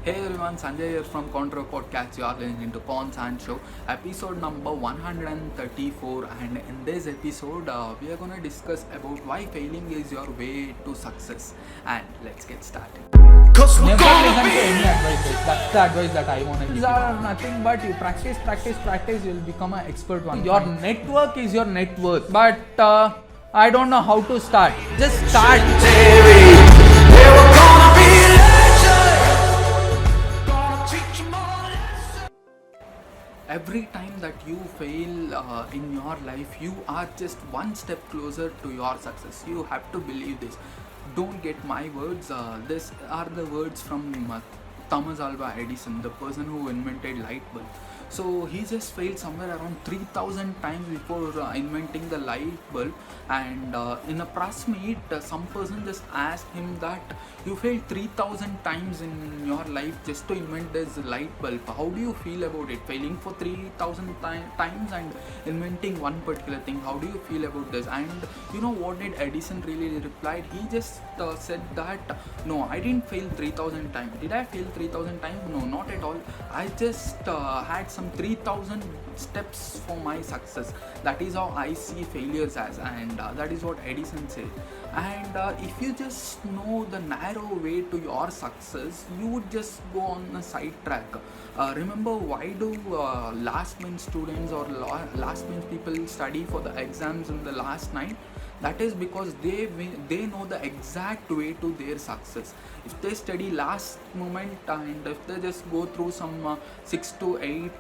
Hey everyone, Sanjay here from Contra Podcast. You are listening to Pons and Show, episode number 134. And in this episode, we are gonna discuss about why failing is your way to success. And let's get started. Never listen to any advices. That's the advice that I want to give. These are nothing but you practice, you'll become an expert one. Your network is your net worth. But I don't know how to start. Just start. Every time that you fail in your life, you are just one step closer to your success. You have to believe this. Don't get my words. These are the words from Thomas Alva Edison, the person who invented light bulb. So he just failed somewhere around 3000 times before inventing the light bulb. And in a press meet, some person just asked him that you failed 3000 times in your life just to invent this light bulb. How do you feel about it? Failing for 3000 times and inventing one particular thing. How do you feel about this? And you know what did Edison really replied? He just said that no, I didn't fail 3000 times. Did I fail 3000 times? No, not at all. I just had some 3000 steps for my success. That is how I see failures as, and that is what Edison said. And if you just know the narrow way to your success, you would just go on a side track. Remember, why do last minute students or last minute people study for the exams in the last night? That is because they know the exact way to their success. If they study last moment and if they just go through some 6 to 8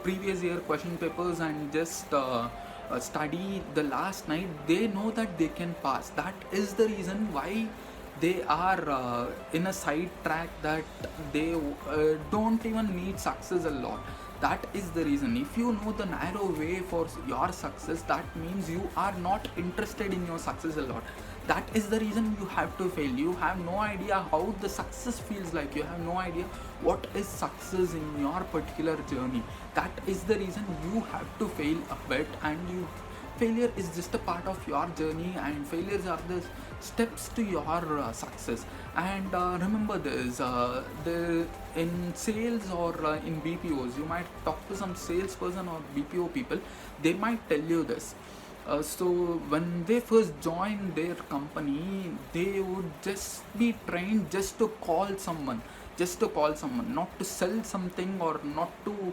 previous year question papers and just study the last night, they know that they can pass. That is the reason why they are in a side track, that they don't even need success a lot. That is the reason. If you know the narrow way for your success, that means you are not interested in your success a lot. That is the reason you have to fail. You have no idea how the success feels like. You have no idea what is success in your particular journey. That is the reason you have to fail a bit, and failure is just a part of your journey, and failures are the steps to your success. And remember this, in sales or in BPOs, you might talk to some salesperson or BPO people. They might tell you this. So when they first join their company, they would just be trained just to call someone, not to sell something or not to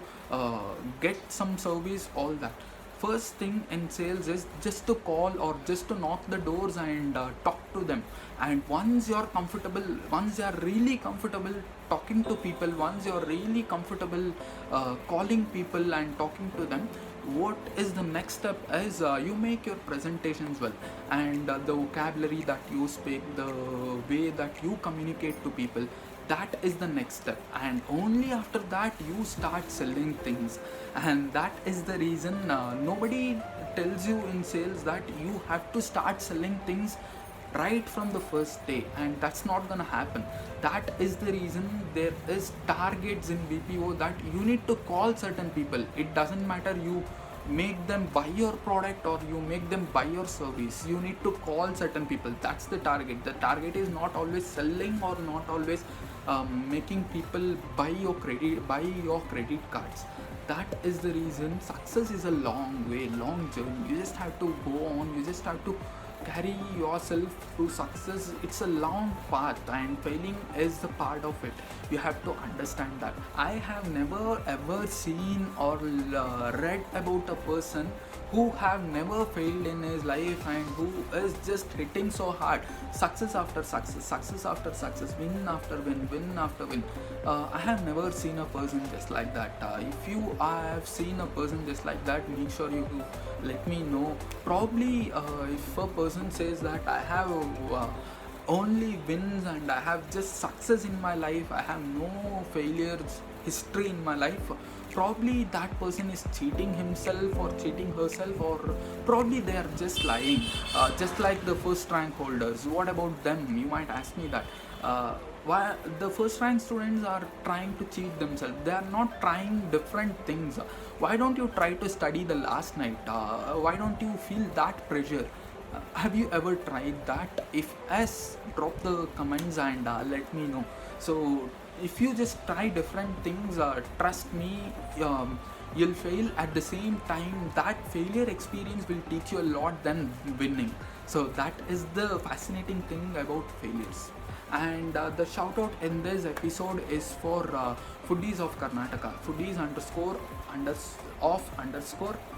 get some service, all that. First thing in sales is just to call or just to knock the doors and talk to them. And once you're really comfortable talking to people, once you're really comfortable calling people and talking to them, what is the next step is you make your presentations well, and the vocabulary that you speak, the way that you communicate to people, that is the next step. And only after that you start selling things. And that is the reason nobody tells you in sales that you have to start selling things right from the first day, and that's not gonna happen. That is the reason there is targets in BPO, that you need to call certain people. It doesn't matter you make them buy your product or you make them buy your service, you need to call certain people. That's the target. The target is not always selling or not always making people buy your credit cards. That is the reason success is a long way, long journey. You just have to go on, you just have to carry yourself to success. It's a long path, and failing is the part of it. You have to understand that. I have never ever seen or read about a person who have never failed in his life and who is just hitting so hard, success after success, win after win. I have never seen a person just like that. If you have seen a person just like that, make sure you let me know. Probably if a person says that I have only wins and I have just success in my life, I have no failures history in my life, probably that person is cheating himself or cheating herself, or probably they are just lying, just like the first rank holders. What about them? You might ask me that. Why the first rank students are trying to cheat themselves? They are not trying different things. Why don't you try to study the last night? Why don't you feel that pressure? Have you ever tried that? If yes, drop the comments and let me know. So if you just try different things, trust me, you'll fail. At the same time, that failure experience will teach you a lot than winning. So that is the fascinating thing about failures. And the shout out in this episode is for foodies of Karnataka, foodies underscore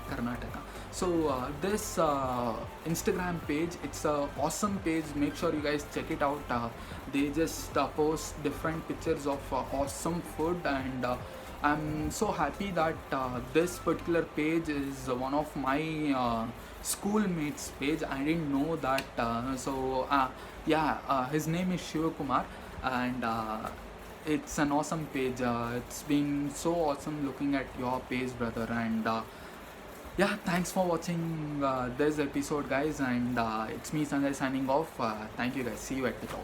Karnataka. So this Instagram page, it's a awesome page. Make sure you guys check it out. They just post different pictures of awesome food, and I'm so happy that this particular page is one of my schoolmates page. I didn't know that. His name is Shivakumar, and it's an awesome page. It's been so awesome looking at your page, brother. And yeah, thanks for watching this episode, guys. And it's me, Sanjay, signing off. Thank you, guys. See you at the top.